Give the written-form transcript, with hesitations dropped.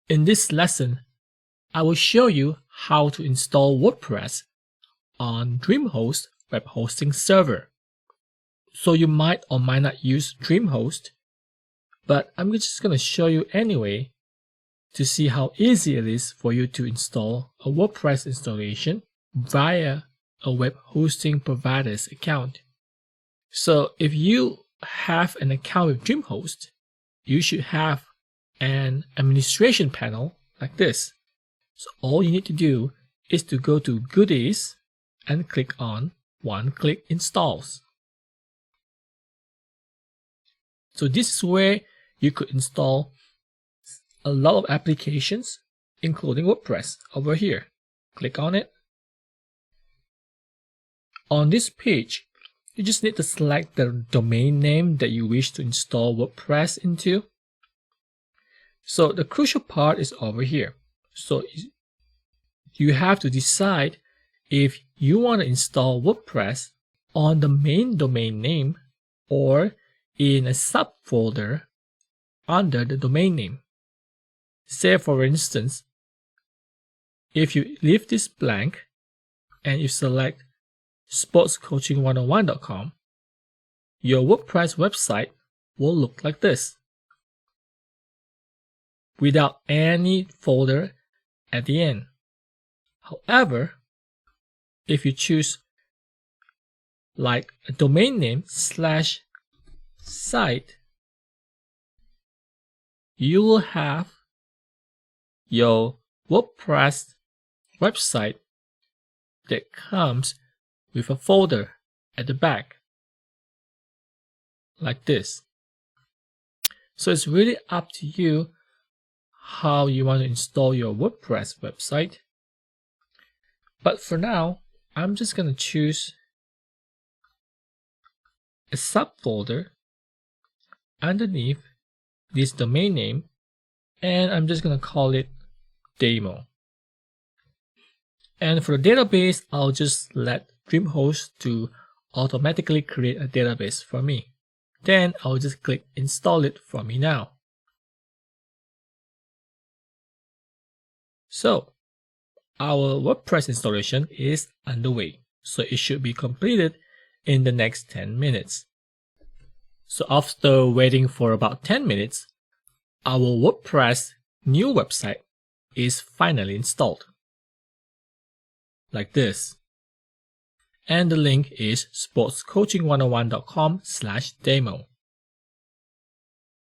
In this lesson, I will show you how to install WordPress on DreamHost web hosting server. So you might or might not use DreamHost, but I'm just going to show you anyway to see how easy it is for you to install a WordPress installation via a web hosting provider's account. So if you have an account with DreamHost, you should have an administration panel like this. So all you need to do is to go to Goodies and click on One-Click Installs. So this is where you could install a lot of applications, including WordPress over here. Click on it. On this page, you just need to select the domain name that you wish to install WordPress into. So the crucial part is over here. So you have to decide if you want to install WordPress on the main domain name or in a subfolder under the domain name. Say for instance, if you leave this blank and you select sportscoaching101.com, your WordPress website will look like this, without any folder at the end. However, if you choose like a domain name /site, you will have your WordPress website that comes with a folder at the back like this. So it's really up to you how you want to install your WordPress website. But for now, I'm just going to choose a subfolder underneath this domain name, and I'm just going to call it demo. And for the database, I'll just let DreamHost to automatically create a database for me. Then I'll just click install it for me now. So our WordPress installation is underway. So it should be completed in the next 10 minutes. So after waiting for about 10 minutes, our WordPress new website is finally installed. Like this. And the link is sportscoaching101.com/demo.